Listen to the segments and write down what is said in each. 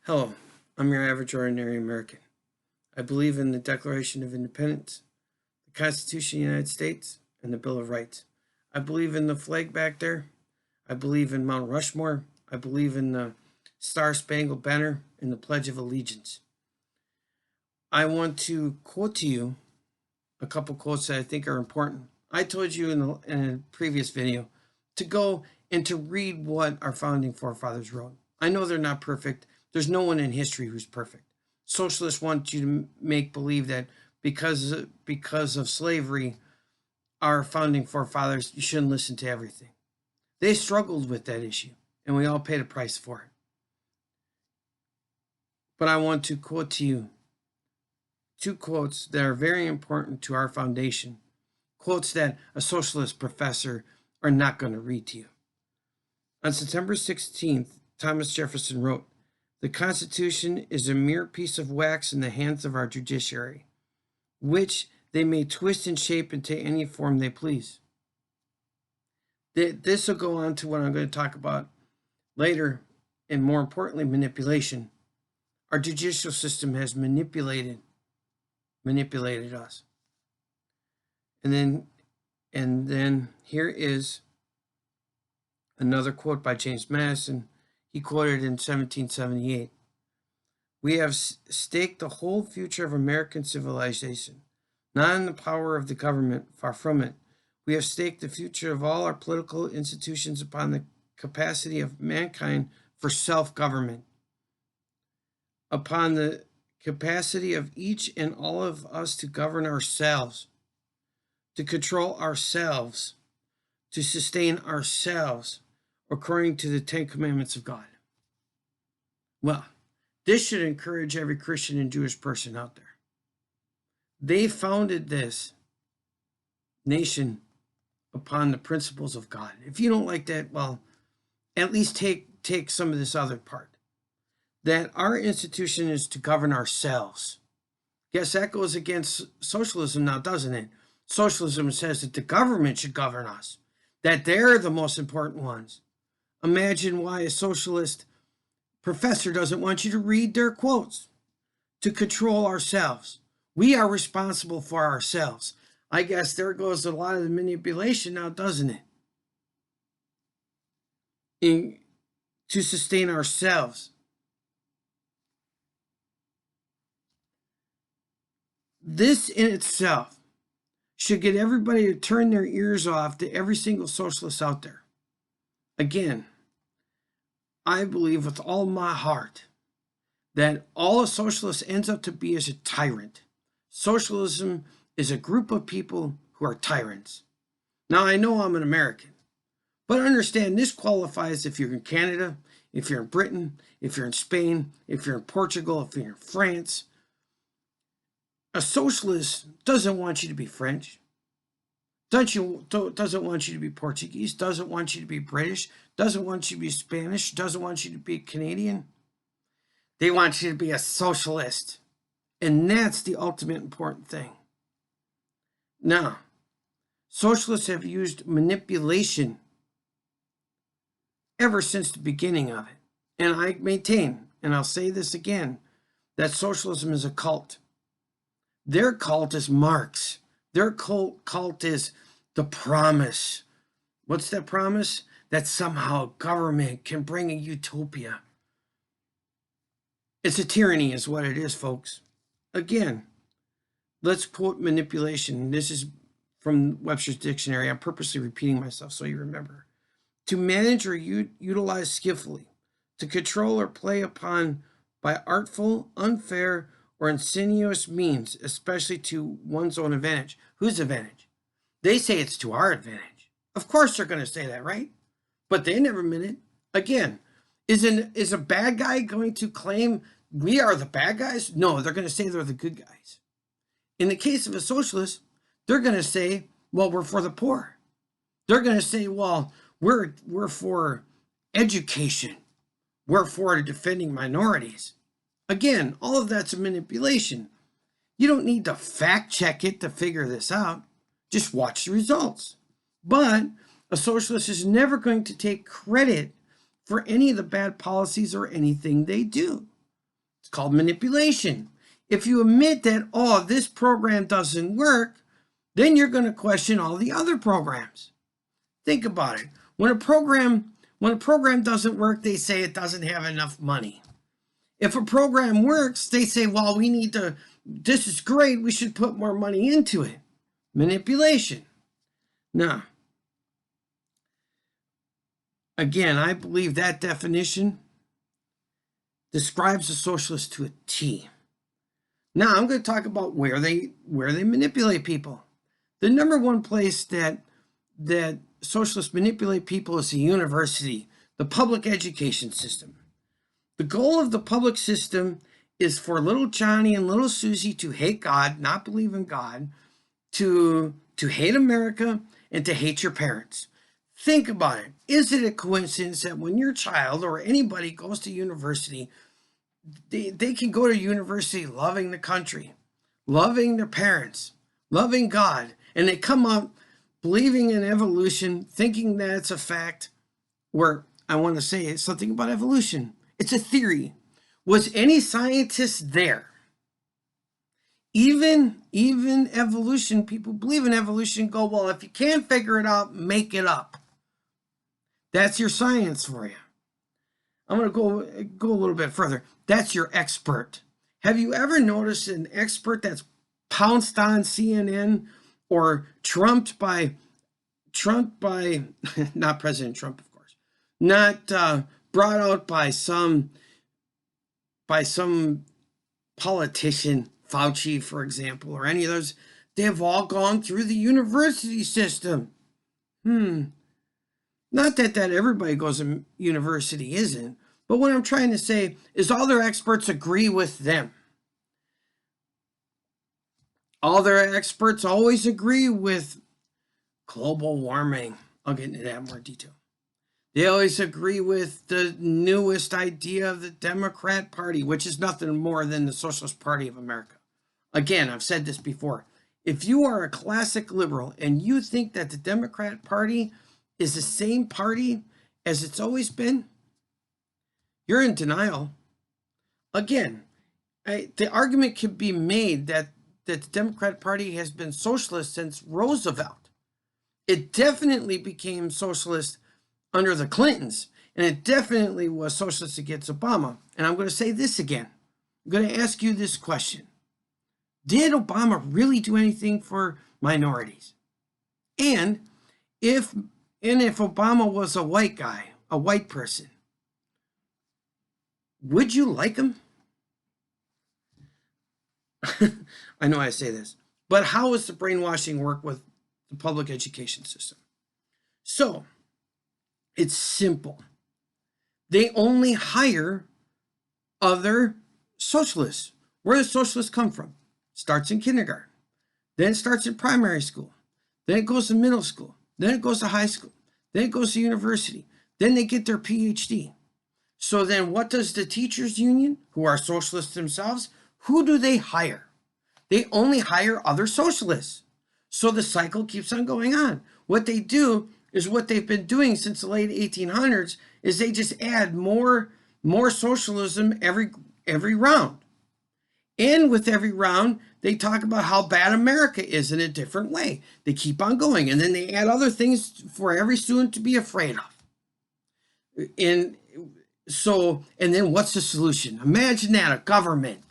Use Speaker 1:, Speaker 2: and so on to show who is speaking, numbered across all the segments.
Speaker 1: Hello, I'm your average ordinary American. I believe in the Declaration of Independence, the Constitution of the United States, and the Bill of Rights. I believe in the flag back there. I believe in Mount Rushmore. I believe in the Star Spangled Banner and the Pledge of Allegiance. I want to quote to you a couple quotes that I think are important. I told you in a previous video to go and to read what our founding forefathers wrote. I know they're not perfect. There's no one in history who's perfect. Socialists want you to make believe that because of slavery, our founding forefathers, you shouldn't listen to everything. They struggled with that issue, and we all paid a price for it. But I want to quote to you two quotes that are very important to our foundation, quotes that a socialist professor are not going to read to you. On September 16th, Thomas Jefferson wrote, "The Constitution is a mere piece of wax in the hands of our judiciary, which they may twist and shape into any form they please." This will go on to what I'm going to talk about later, and more importantly, manipulation. Our judicial system has manipulated us. And then here is another quote by James Madison. He quoted in 1778. "We have staked the whole future of American civilization, not in the power of the government, far from it. We have staked the future of all our political institutions upon the capacity of mankind for self-government, upon the capacity of each and all of us to govern ourselves, to control ourselves, to sustain ourselves, according to the 10 Commandments of God." Well, this should encourage every Christian and Jewish person out there. They founded this nation upon the principles of God. If you don't like that, well, at least take some of this other part. That our institution is to govern ourselves. Guess that goes against socialism now, doesn't it? Socialism says that the government should govern us, that they're the most important ones. Imagine why a socialist professor doesn't want you to read their quotes. To control ourselves. We are responsible for ourselves. I guess there goes a lot of the manipulation now, doesn't it? To sustain ourselves. This in itself should get everybody to turn their ears off to every single socialist out there. Again, I believe with all my heart that all a socialist ends up to be is a tyrant. Socialism is a group of people who are tyrants. Now, I know I'm an American, but understand this qualifies if you're in Canada, if you're in Britain, if you're in Spain, if you're in Portugal, if you're in France. A socialist doesn't want you to be French, doesn't want you to be Portuguese, doesn't want you to be British, doesn't want you to be Spanish, doesn't want you to be Canadian. They want you to be a socialist. And that's the ultimate important thing. Now, socialists have used manipulation ever since the beginning of it. And I maintain, and I'll say this again, that socialism is a cult. Their cult is Marx. Their cult is the promise. What's that promise? That somehow government can bring a utopia. It's a tyranny is what it is, folks. Again, let's quote manipulation. This is from Webster's Dictionary. I'm purposely repeating myself so you remember. To manage or utilize skillfully, to control or play upon by artful, unfair, or insidious means, especially to one's own advantage. Whose advantage? They say it's to our advantage. Of course they're going to say that, right? But they never meant it. Again, is a bad guy going to claim we are the bad guys? No, they're going to say they're the good guys. In the case of a socialist, they're going to say, well, we're for the poor. They're going to say, well, we're for education. We're for defending minorities. Again, all of that's a manipulation. You don't need to fact check it to figure this out. Just watch the results. But a socialist is never going to take credit for any of the bad policies or anything they do. It's called manipulation. If you admit that, oh, this program doesn't work, then you're going to question all the other programs. Think about it. When a program doesn't work, they say it doesn't have enough money. If a program works, they say, well, this is great, we should put more money into it. Manipulation. Now, again, I believe that definition describes a socialist to a T. Now, I'm going to talk about where they manipulate people. The number one place that socialists manipulate people is the university, the public education system. The goal of the public system is for little Johnny and little Susie to hate God, not believe in God, to hate America, and to hate your parents. Think about it. Is it a coincidence that when your child or anybody goes to university, they can go to university loving the country, loving their parents, loving God, and they come out believing in evolution, thinking that it's a fact, where I want to say something about evolution. It's a theory. Was any scientist there? Even evolution, people believe in evolution, go, well, if you can't figure it out, make it up. That's your science for you. I'm going to go a little bit further. That's your expert. Have you ever noticed an expert that's pounced on CNN or trumped by not President Trump, of course, not brought out by some politician, Fauci, for example, or any of those? They've all gone through the university system. Not that everybody goes to university isn't, but what I'm trying to say is all their experts agree with them. All their experts always agree with global warming. I'll get into that in more detail. They always agree with the newest idea of the Democrat Party, which is nothing more than the Socialist Party of America. Again, I've said this before. If you are a classic liberal and you think that the Democrat Party is the same party as it's always been, you're in denial. Again, the argument could be made that the Democratic Party has been socialist since Roosevelt. It definitely became socialist under the Clintons, and it definitely was socialist against Obama. And I'm going to say this again. I'm going to ask you this question. Did Obama really do anything for minorities? And if Obama was a white guy, a white person, would you like him? I know I say this, but how does the brainwashing work with the public education system? So, it's simple. They only hire other socialists. Where does socialists come from? Starts in kindergarten. Then it starts in primary school. Then it goes to middle school. Then it goes to high school. Then it goes to university. Then they get their PhD. So then what does the teachers union, who are socialists themselves, who do they hire? They only hire other socialists. So the cycle keeps on going on. What they do is what they've been doing since the late 1800s is they just add more socialism every round. And with every round, they talk about how bad America is in a different way. They keep on going, and then they add other things for every student to be afraid of. And then what's the solution? Imagine that, a government.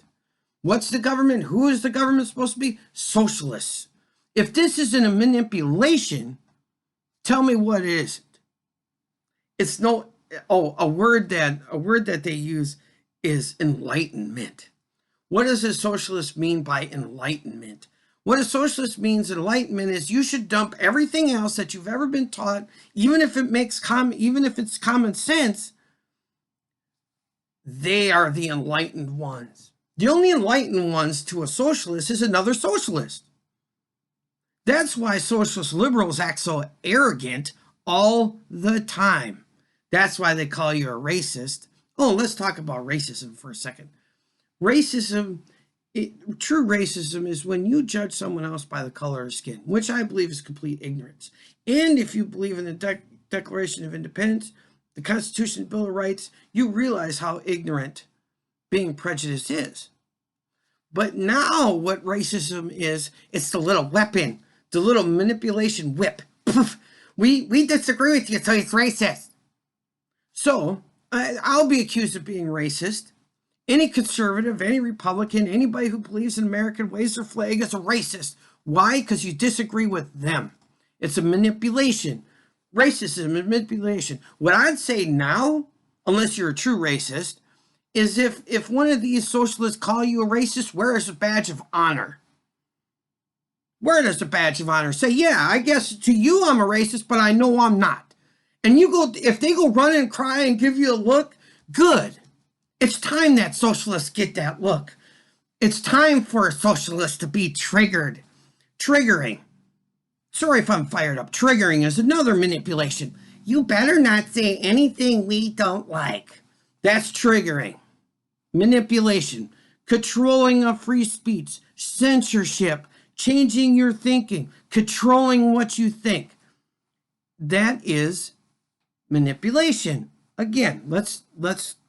Speaker 1: What's the government? Who is the government supposed to be? Socialists. If this isn't a manipulation, tell me what it isn't. It's a word that they use is enlightenment. What does a socialist mean by enlightenment? What a socialist means, enlightenment, is you should dump everything else that you've ever been taught, even if it's common sense. They are the enlightened ones. The only enlightened ones to a socialist is another socialist. That's why socialist liberals act so arrogant all the time. That's why they call you a racist. Oh, let's talk about racism for a second. Racism, true racism is when you judge someone else by the color of skin, which I believe is complete ignorance. And if you believe in the Declaration of Independence, the Constitution, Bill of Rights, you realize how ignorant being prejudiced is. But now what racism is, it's the little weapon, the little manipulation whip. Poof. We disagree with you, so it's racist. So I'll be accused of being racist. Any conservative, any Republican, anybody who believes in America and waves their flag is a racist. Why? Because you disagree with them. It's a manipulation. Racism, manipulation. What I'd say now, unless you're a true racist, is if one of these socialists call you a racist, wear it as a badge of honor. Wear it as a badge of honor. Say, yeah, I guess to you I'm a racist, but I know I'm not. And you go, if they go run and cry and give you a look, good. It's time that socialists get that look. It's time for socialists to be triggered. Triggering. Sorry if I'm fired up. Triggering is another manipulation. You better not say anything we don't like. That's triggering. Manipulation. Controlling of free speech. Censorship. Changing your thinking. Controlling what you think. That is manipulation. Again, let's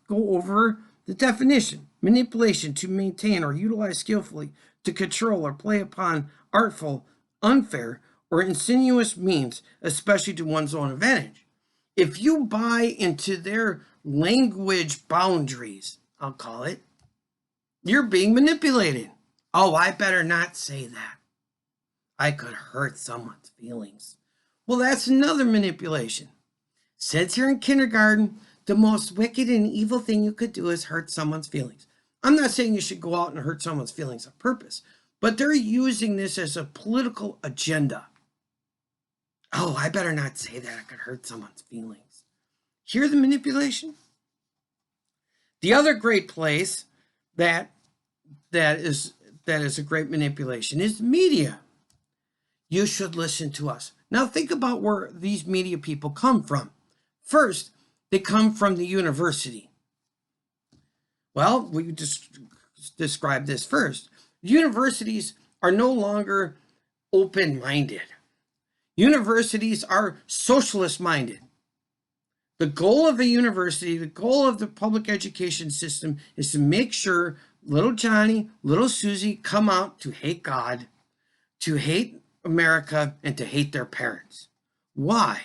Speaker 1: go over the definition. Manipulation, to maintain or utilize skillfully, to control or play upon artful, unfair, or insidious means, especially to one's own advantage. If you buy into their language boundaries, I'll call it, you're being manipulated. Oh, I better not say that. I could hurt someone's feelings. Well, that's another manipulation. Since you're in kindergarten, the most wicked and evil thing you could do is hurt someone's feelings. I'm not saying you should go out and hurt someone's feelings on purpose, but they're using this as a political agenda. Oh, I better not say that. I could hurt someone's feelings. Hear the manipulation? The other great place that is a great manipulation is media. You should listen to us. Now think about where these media people come from. First, they come from the university. Well, we just described this first. Universities are no longer open-minded. Universities are socialist-minded. The goal of a university, the goal of the public education system is to make sure little Johnny, little Susie come out to hate God, to hate America, and to hate their parents. Why?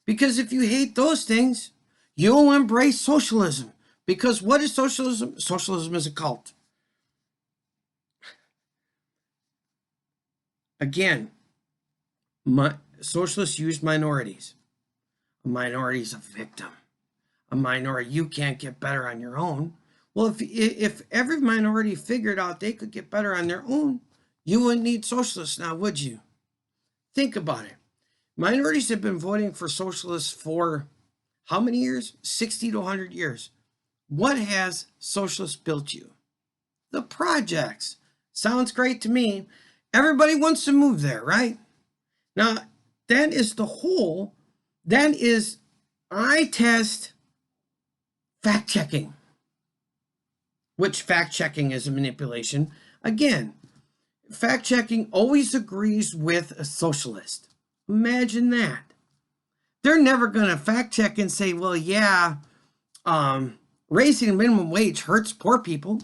Speaker 1: Because if you hate those things, you'll embrace socialism. Because what is socialism? Socialism is a cult. Again, socialists use minorities. A minority is a victim. A minority, you can't get better on your own. Well, if every minority figured out they could get better on their own, you wouldn't need socialists now, would you? Think about it. Minorities have been voting for socialists for how many years? 60 to 100 years. What has socialists built you? The projects. Sounds great to me. Everybody wants to move there, right? Now, that is the whole, that is eye test fact-checking. Which fact-checking is a manipulation. Again, fact-checking always agrees with a socialist. Imagine that. They're never going to fact-check and say, well, yeah, raising the minimum wage hurts poor people.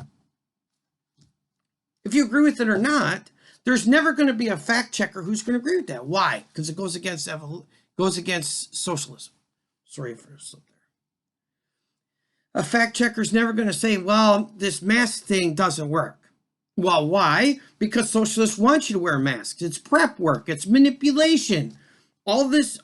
Speaker 1: If you agree with it or not, there's never going to be a fact-checker who's going to agree with that. Why? Because it goes against socialism. Sorry for a slip there. A fact-checker is never going to say, well, this mask thing doesn't work. Well, why? Because socialists want you to wear masks. It's prep work. It's manipulation. All this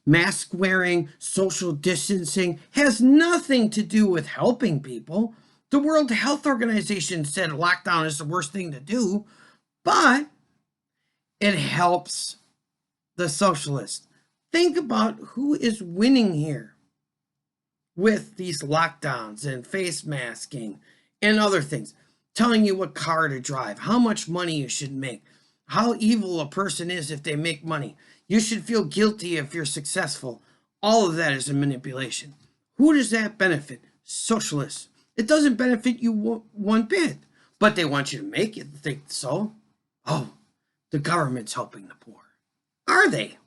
Speaker 1: mask wearing, social distancing has nothing to do with helping people. The World Health Organization said lockdown is the worst thing to do, but it helps the socialists. Think about who is winning here with these lockdowns and face masking and other things. Telling you what car to drive, how much money you should make, how evil a person is if they make money. You should feel guilty if you're successful. All of that is a manipulation. Who does that benefit? Socialists. It doesn't benefit you one bit, but they want you to make it think so. Oh, the government's helping the poor. Are they?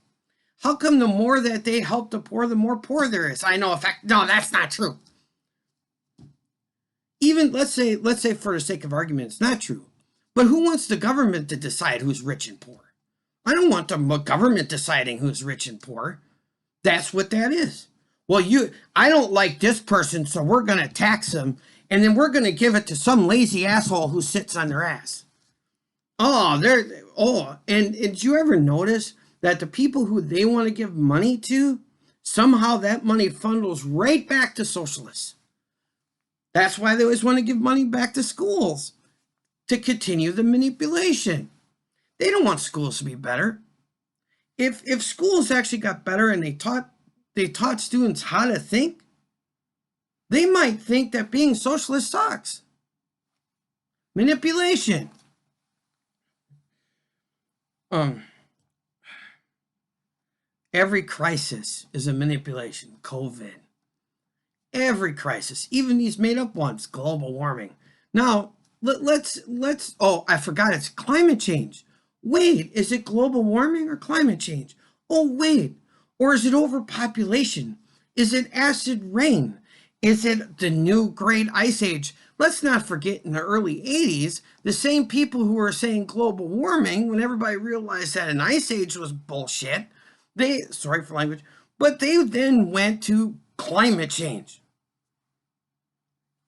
Speaker 1: How come the more that they help the more poor there is? I know, in fact, no, that's not true. even let's say for the sake of argument, it's not true. But who wants the government to decide who's rich and poor? I don't want the government deciding who's rich and poor. That's what that is. Well, I don't like this person, so we're going to tax them, and then we're going to give it to some lazy asshole who sits on their ass. And did you ever notice that the people who they want to give money to, somehow that money funnels right back to socialists? That's why they always want to give money back to schools, to continue the manipulation. They don't want schools to be better. If schools actually got better and they taught students how to think, they might think that being socialist sucks. Manipulation. Every crisis is a manipulation. COVID. Every crisis, even these made up ones, global warming. Now, let's I forgot, it's climate change. Wait, is it global warming or climate change? Oh, wait. Or is it overpopulation? Is it acid rain? Is it the new great ice age? Let's not forget in the early 80s, the same people who were saying global warming, when everybody realized that an ice age was bullshit, sorry for language, but they then went to climate change.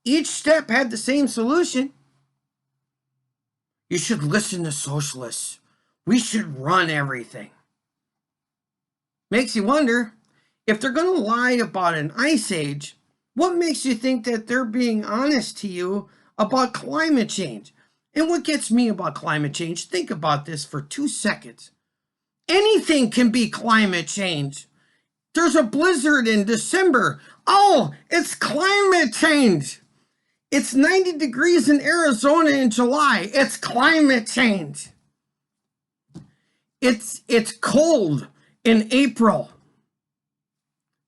Speaker 1: Each step had the same solution. You should listen to socialists. We should run everything. Makes you wonder, if they're going to lie about an ice age, what makes you think that they're being honest to you about climate change? And what gets me about climate change, think about this for 2 seconds. Anything can be climate change. There's a blizzard in December. Oh, it's climate change. It's 90 degrees in Arizona in July. It's climate change. It's cold in April.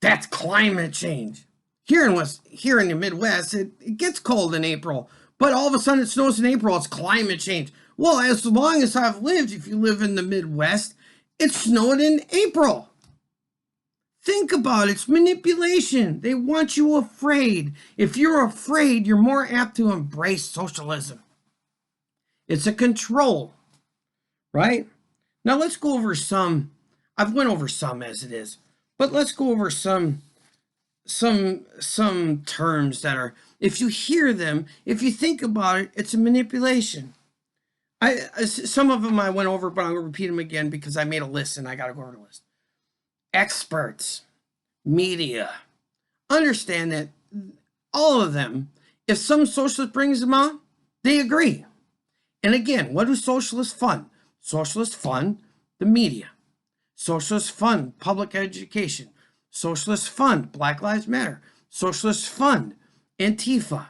Speaker 1: That's climate change. Here in the Midwest, it gets cold in April, but all of a sudden it snows in April. It's climate change. Well, as long as I've lived, if you live in the Midwest, it snowed in April. Think about it. It's manipulation. They want you afraid. If you're afraid, you're more apt to embrace socialism. It's a control, right? Now let's go over some. I've went over some as it is, but let's go over some terms that are, if you hear them, if you think about it, it's a manipulation. Some of them I went over, but I'm going to repeat them again because I made a list and I got to go over the list. Experts, media, understand that all of them, if some socialist brings them on, they agree. And again, what do socialists fund? Socialists fund the media. Socialists fund public education. Socialists fund Black Lives Matter. Socialists fund Antifa.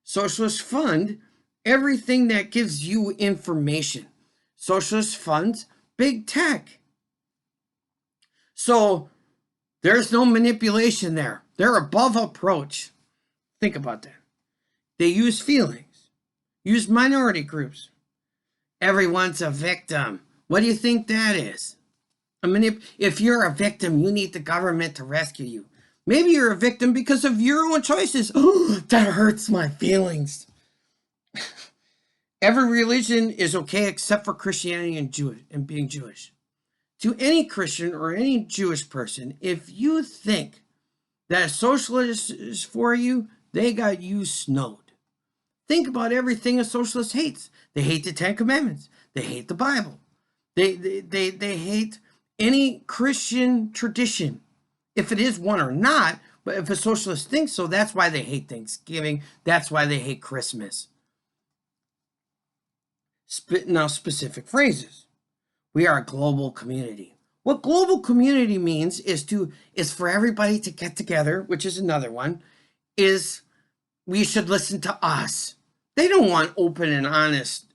Speaker 1: Socialists fund everything that gives you information. Socialists fund big tech. So there's no manipulation there. They're above approach. Think about that. They use feelings, use minority groups. Everyone's a victim. What do you think that is? If you're a victim, you need the government to rescue you. Maybe you're a victim because of your own choices. Oh, that hurts my feelings. Every religion is okay except for Christianity and being Jewish. To any Christian or any Jewish person, if you think that a socialist is for you, they got you snowed. Think about everything a socialist hates. They hate the Ten Commandments. They hate the Bible. They hate any Christian tradition, if it is one or not. But if a socialist thinks so, that's why they hate Thanksgiving. That's why they hate Christmas. Now, specific phrases. We are a global community. What global community means is for everybody to get together, which is another one, is we should listen to us. They don't want open and honest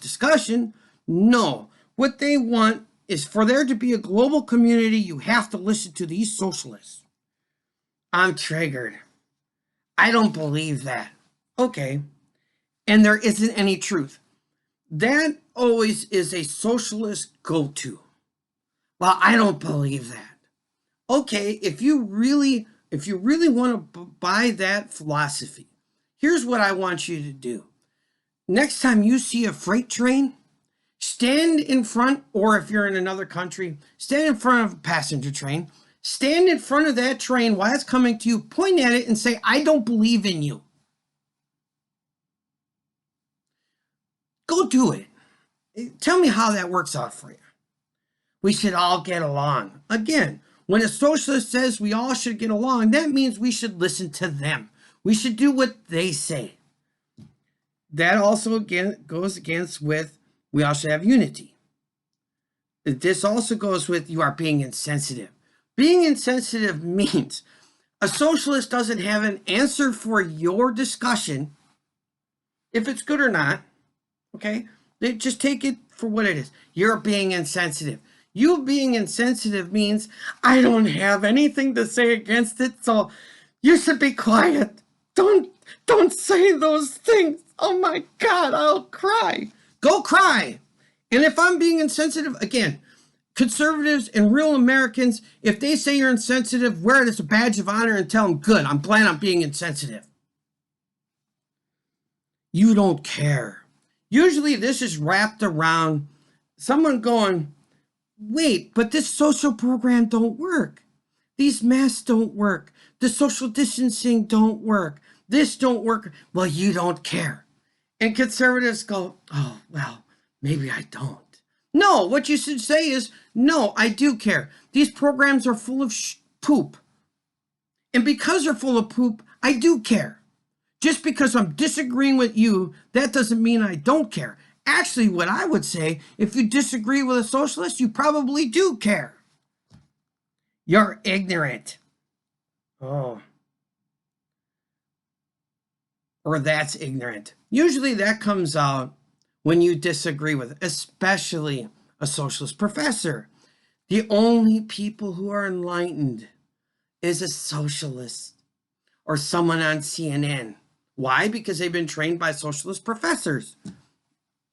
Speaker 1: discussion. No. What they want is for there to be a global community, you have to listen to these socialists. I'm triggered. I don't believe that. Okay. And there isn't any truth. That always is a socialist go-to. Well, I don't believe that. Okay, if you really want to buy that philosophy, Here's what I want you to do. Next time you see a freight train, stand in front, or if you're in another country, stand in front of a passenger train, stand in front of that train while it's coming to you, point at it and say, I don't believe in you. Go do it. Tell me how that works out for you. We should all get along. Again, when a socialist says we all should get along, that means we should listen to them. We should do what they say. That also again goes against with we all should have unity. This also goes with you are being insensitive. Being insensitive means a socialist doesn't have an answer for your discussion, if it's good or not, okay? They just take it for what it is. You're being insensitive. You being insensitive means I don't have anything to say against it, so you should be quiet. Don't say those things. Oh my God, I'll cry. Go cry. And if I'm being insensitive, again, conservatives and real Americans, if they say you're insensitive, wear it as a badge of honor and tell them, good, I'm glad I'm being insensitive. You don't care. Usually this is wrapped around someone going, wait, but this social program don't work. These masks don't work. The social distancing don't work. This don't work. Well, you don't care. And conservatives go, oh, well, maybe I don't. No, what you should say is, no, I do care. These programs are full of poop. And because they're full of poop, I do care. Just because I'm disagreeing with you, that doesn't mean I don't care. Actually, what I would say, if you disagree with a socialist, you probably do care. You're ignorant. Oh. Or that's ignorant. Usually that comes out when you disagree with, especially a socialist professor. The only people who are enlightened is a socialist or someone on CNN. Why? Because they've been trained by socialist professors.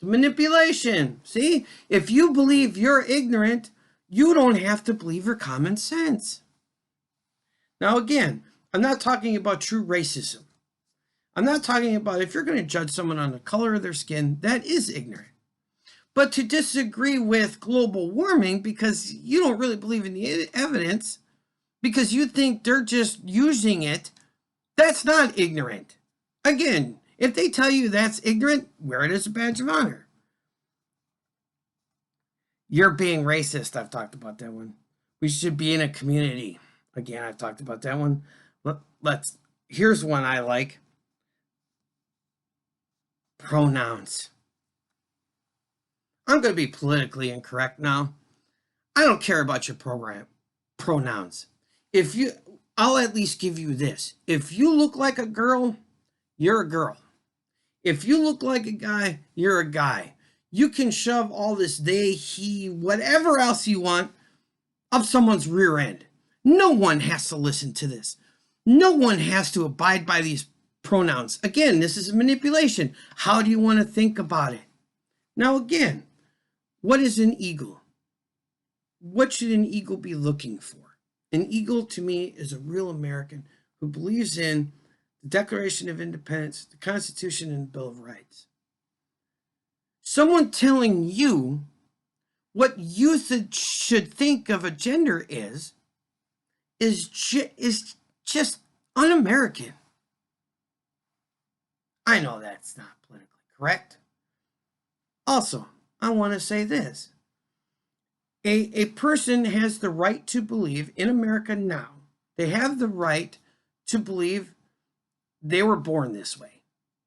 Speaker 1: Manipulation. See, if you believe you're ignorant, you don't have to believe your common sense. Now, again, I'm not talking about true racism. I'm not talking about if you're going to judge someone on the color of their skin, that is ignorant. But to disagree with global warming because you don't really believe in the evidence, because you think they're just using it, that's not ignorant. Again, if they tell you that's ignorant, wear it as a badge of honor. You're being racist. I've talked about that one. We should be in a community. Again, I've talked about that one. Here's one I like. Pronouns. I'm going to be politically incorrect now. I don't care about your pronouns. I'll at least give you this. If you look like a girl, you're a girl. If you look like a guy, you're a guy. You can shove all this they, he, whatever else you want up someone's rear end. No one has to listen to this. No one has to abide by these pronouns. Again, this is a manipulation. How do you want to think about it? Now, again, what is an eagle? What should an eagle be looking for? An eagle, to me, is a real American who believes in the Declaration of Independence, the Constitution, and the Bill of Rights. Someone telling you what you should think of a gender is just un-American. I know that's not politically correct. Also, I want to say this. A person has the right to believe in America now. They have the right to believe they were born this way.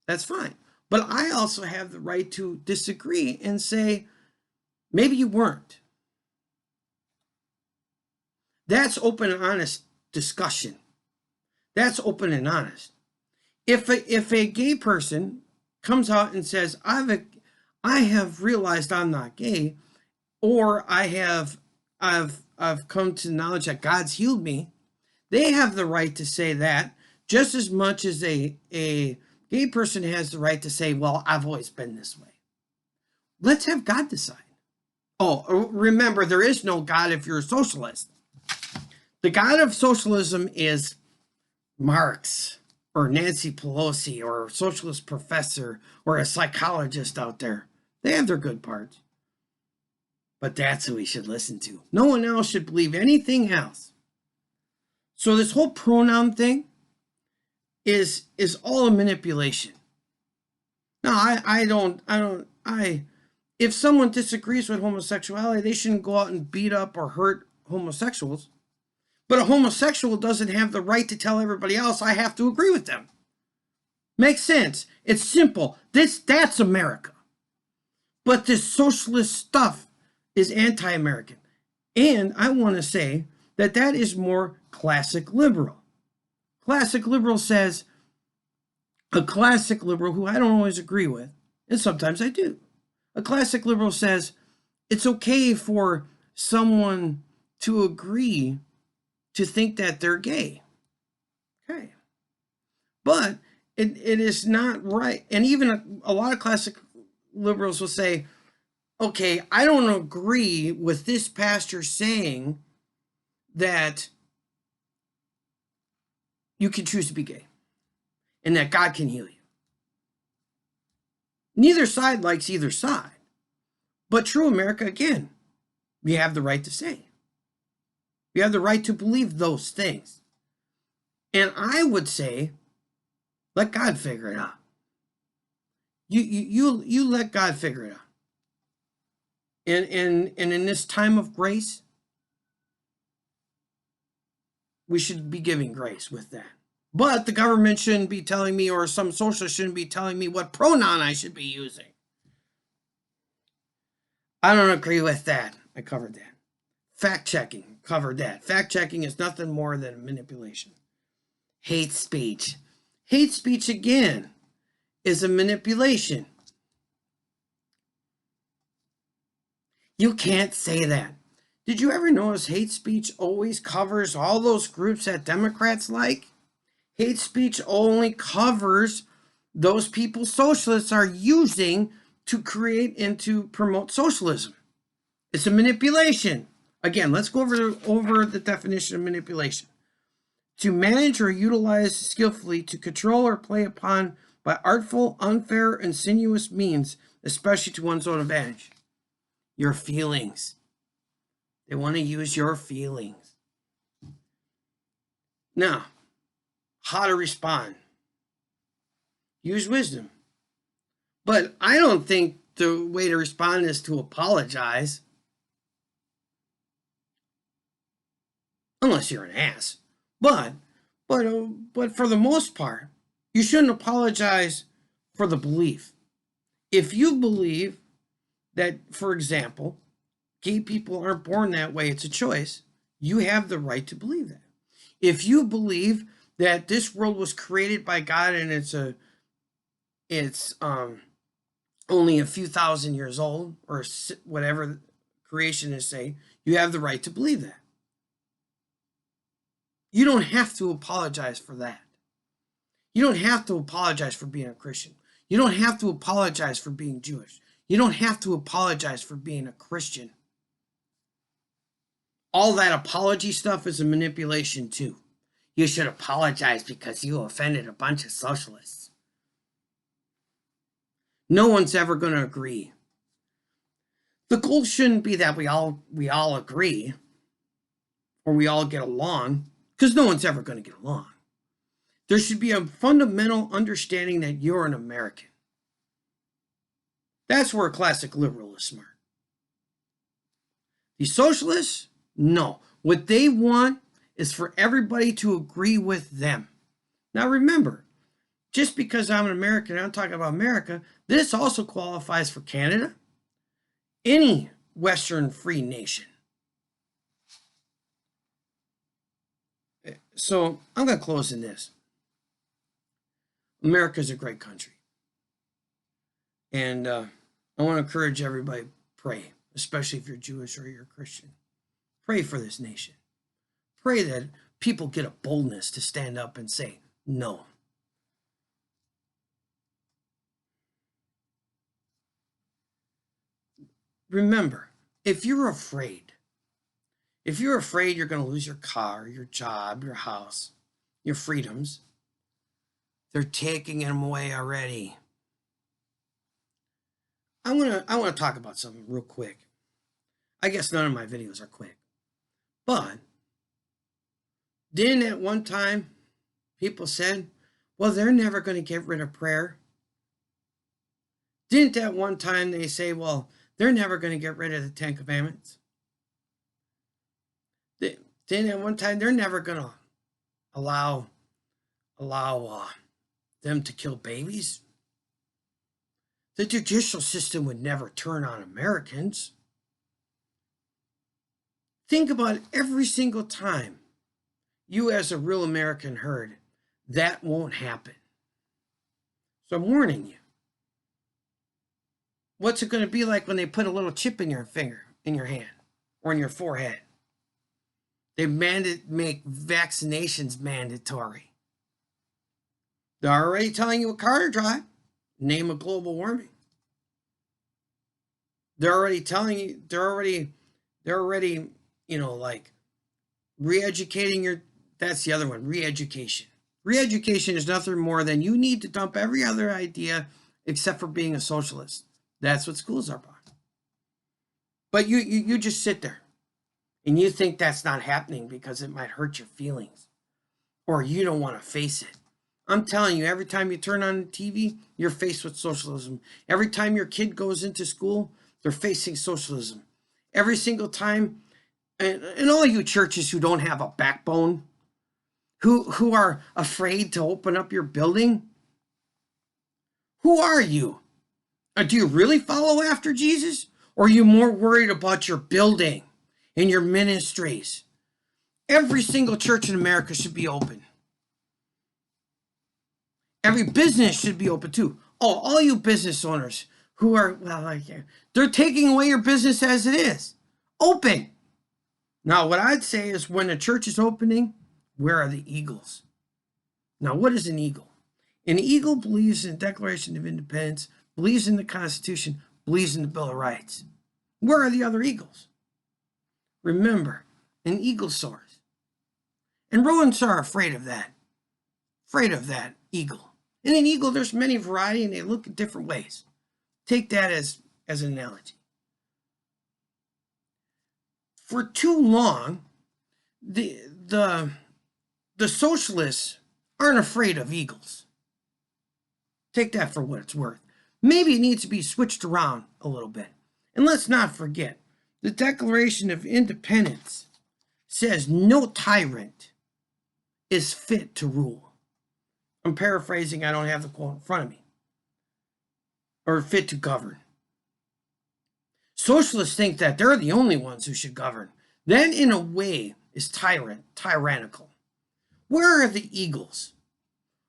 Speaker 1: That's fine. But I also have the right to disagree and say, maybe you weren't. That's open and honest discussion. That's open and honest. If a gay person comes out and says, I have realized I'm not gay, or I've come to the knowledge that God's healed me, they have the right to say that just as much as a gay person has the right to say, well, I've always been this way. Let's have God decide. Oh, remember, there is no God if you're a socialist. The God of socialism is Marx. or Nancy Pelosi or a socialist professor or a psychologist out there. They have their good parts. But that's who we should listen to. No one else should believe anything else. So this whole pronoun thing is all a manipulation. No, if someone disagrees with homosexuality, they shouldn't go out and beat up or hurt homosexuals. But a homosexual doesn't have the right to tell everybody else, I have to agree with them. Makes sense. It's simple. That's America. But this socialist stuff is anti-American. And I want to say that is more classic liberal. Classic liberal says, a classic liberal who I don't always agree with, and sometimes I do. A classic liberal says, it's okay for someone to agree to think that they're gay. Okay. But it is not right. And even a lot of classic liberals will say, okay, I don't agree with this pastor saying that you can choose to be gay and that God can heal you. Neither side likes either side. But true America, again, we have the right to say. We have the right to believe those things. And I would say, let God figure it out. You let God figure it out. And in this time of grace, we should be giving grace with that. But the government shouldn't be telling me, or some socialist shouldn't be telling me what pronoun I should be using. I don't agree with that. I covered that. Fact-checking, covered that. Fact-checking is nothing more than manipulation. Hate speech. Hate speech, again, is a manipulation. You can't say that. Did you ever notice hate speech always covers all those groups that Democrats like? Hate speech only covers those people socialists are using to create and to promote socialism. It's a manipulation. Again, let's go over the definition of manipulation. To manage or utilize skillfully to control or play upon by artful, unfair, insidious means, especially to one's own advantage. Your feelings. They want to use your feelings. Now, how to respond. Use wisdom. But I don't think the way to respond is to apologize. Unless you're an ass. But for the most part, you shouldn't apologize for the belief. If you believe that, for example, gay people aren't born that way, it's a choice, you have the right to believe that. If you believe that this world was created by God and it's only a few thousand years old, or whatever creationists say, you have the right to believe that. You don't have to apologize for that. You don't have to apologize for being a Christian. You don't have to apologize for being Jewish. You don't have to apologize for being a Christian. All that apology stuff is a manipulation too. You should apologize because you offended a bunch of socialists. No one's ever going to agree. The goal shouldn't be that we all agree or we all get along, because no one's ever going to get along. There should be a fundamental understanding that you're an American. That's where a classic liberal is smart. The socialists, no. What they want is for everybody to agree with them. Now remember, just because I'm an American, I'm talking about America, this also qualifies for Canada, any Western free nation. So I'm going to close in this. America is a great country. And I want to encourage everybody, pray, especially if you're Jewish or you're Christian. Pray for this nation. Pray that people get a boldness to stand up and say no. Remember, if you're afraid you're going to lose your car, your job, your house, your freedoms, They're taking them away already. I want to talk about something real quick. I guess none of my videos are quick. But didn't at one time people said, well, they're never going to get rid of prayer? Didn't at one time they say, well, they're never going to get rid of the Ten Commandments? Didn't at one time they're never going to allow them to kill babies? The judicial system would never turn on Americans. Think about every single time you as a real American heard, that won't happen. So I'm warning you. What's it going to be like when they put a little chip in your finger, in your hand, or in your forehead? They make vaccinations mandatory. They're already telling you what car to drive. Name of global warming. They're already telling you, they're already, like re-educating your, that's the other one, re-education. Re-education is nothing more than you need to dump every other idea except for being a socialist. That's what schools are about. But you just sit there and you think that's not happening because it might hurt your feelings or you don't want to face it. I'm telling you, every time you turn on the TV, you're faced with socialism. Every time your kid goes into school, they're facing socialism. Every single time, and all you churches who don't have a backbone, who are afraid to open up your building, who are you? Do you really follow after Jesus? Or are you more worried about your building and your ministries? Every single church in America should be open. Every business should be open too. Oh, all you business owners who are, they're taking away your business as it is. Open. Now, what I'd say is when the church is opening, where are the eagles? Now, what is an eagle? An eagle believes in the Declaration of Independence, believes in the Constitution, believes in the Bill of Rights. Where are the other eagles? Remember, an eagle soars. And rodents are afraid of that eagle. In an eagle, there's many variety and they look in different ways. Take that as an analogy. For too long, the socialists aren't afraid of eagles. Take that for what it's worth. Maybe it needs to be switched around a little bit. And let's not forget, the Declaration of Independence says no tyrant is fit to rule. I'm paraphrasing, I don't have the quote in front of me. Or fit to govern. Socialists think that they're the only ones who should govern. That, in a way, is tyrannical. Where are the eagles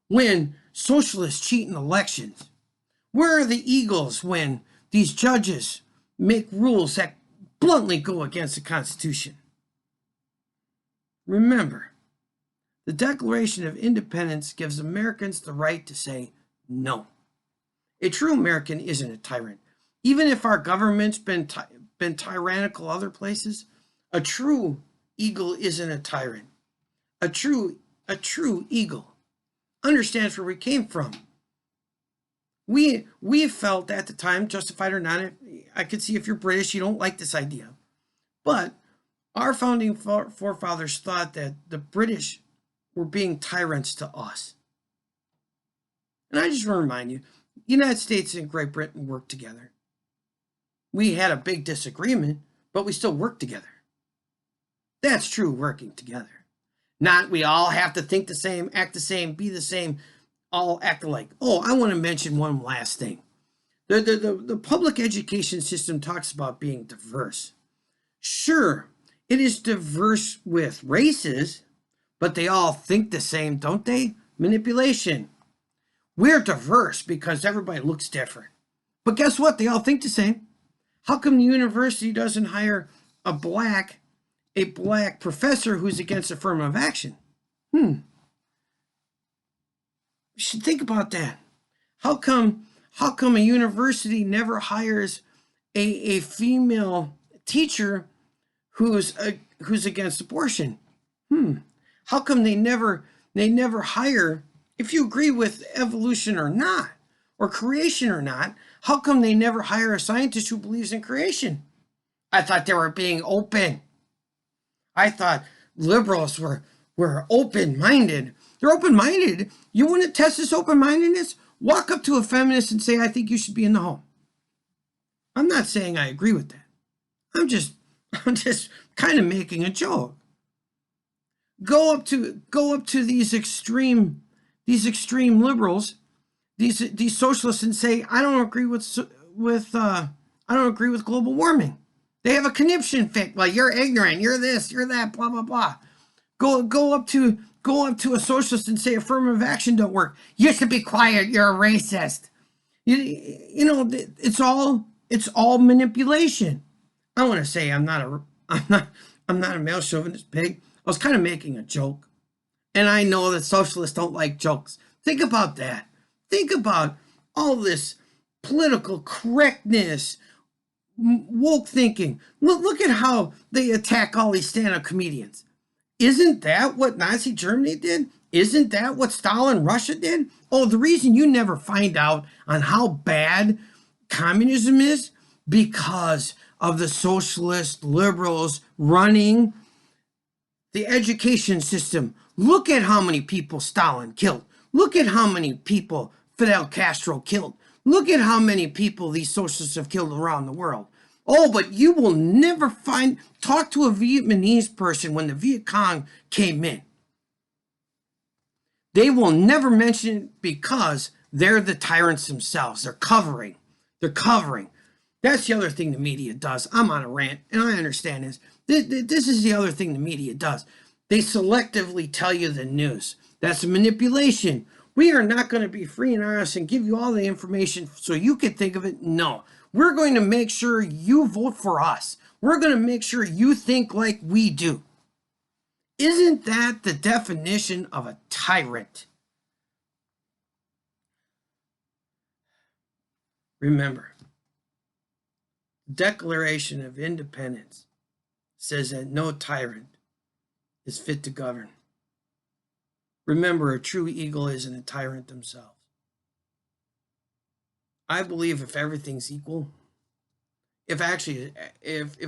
Speaker 1: when socialists cheat in elections? Where are the eagles when these judges make rules that bluntly go against the Constitution? Remember, the Declaration of Independence gives Americans the right to say no. A true American isn't a tyrant. Even if our government's been tyrannical other places, a true eagle isn't a tyrant. A true eagle understands where we came from. We felt at the time, justified or not, I could see if you're British, you don't like this idea. But our founding forefathers thought that the British were being tyrants to us. And I just want to remind you, the United States and Great Britain worked together. We had a big disagreement, but we still worked together. That's true working together. Not we all have to think the same, act the same, be the same, all act alike. Oh, I want to mention one last thing. The public education system talks about being diverse. Sure, it is diverse with races, but they all think the same, don't they? Manipulation. We're diverse because everybody looks different. But guess what? They all think the same. How come the university doesn't hire a black professor who's against affirmative action? You should think about that. How come a university never hires a female teacher who's against abortion? How come they never hire if you agree with evolution or not, or creation or not, how come they never hire a scientist who believes in creation? I thought they were being open. I thought liberals were open-minded. They're open-minded. You want to test this open-mindedness? Walk up to a feminist and say, I think you should be in the home. I'm not saying I agree with that. I'm just kind of making a joke. Go up to these extreme liberals, these socialists, and say, I don't agree with global warming. They have a conniption fit. Well, you're ignorant. You're this. You're that. Blah blah blah. Go up to a socialist and say affirmative action don't work. You should be quiet. You're a racist. You know, it's all manipulation. I want to say I'm not a male chauvinist pig. I was kind of making a joke, and I know that socialists don't like jokes. Think about that. Think about all this political correctness, woke thinking. Look at how they attack all these stand-up comedians. Isn't that what Nazi Germany did? Isn't that what Stalin Russia did? Oh, the reason you never find out on how bad communism is because of the socialist liberals running the education system. Look at how many people Stalin killed. Look at how many people Fidel Castro killed. Look at how many people these socialists have killed around the world. Oh, but you will never talk to a Vietnamese person when the Viet Cong came in. They will never mention it because they're the tyrants themselves. They're covering. That's the other thing the media does. I'm on a rant, and I understand this. This is the other thing the media does. They selectively tell you the news. That's manipulation. We are not going to be free and honest and give you all the information so you can think of it. No. We're going to make sure you vote for us. We're going to make sure you think like we do. Isn't that the definition of a tyrant? Remember, the Declaration of Independence says that no tyrant is fit to govern. Remember, a true eagle isn't a tyrant themselves. I believe if everything's equal, if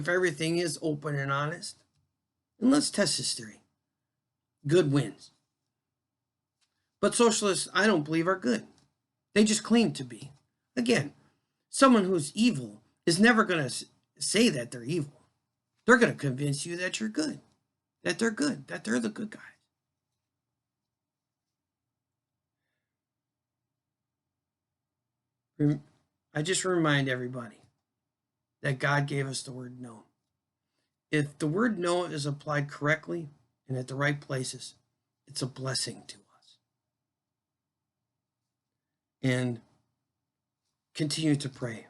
Speaker 1: everything is open and honest, and let's test this theory, good wins. But socialists, I don't believe, are good. They just claim to be. Again, someone who's evil is never going to say that they're evil. They're going to convince you that you're good, that they're good, that they're the good guys. I just remind everybody that God gave us the word no. If the word no is applied correctly and at the right places, it's a blessing to us. And continue to pray.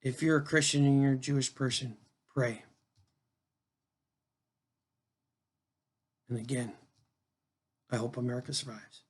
Speaker 1: If you're a Christian and you're a Jewish person, pray. And again, I hope America survives.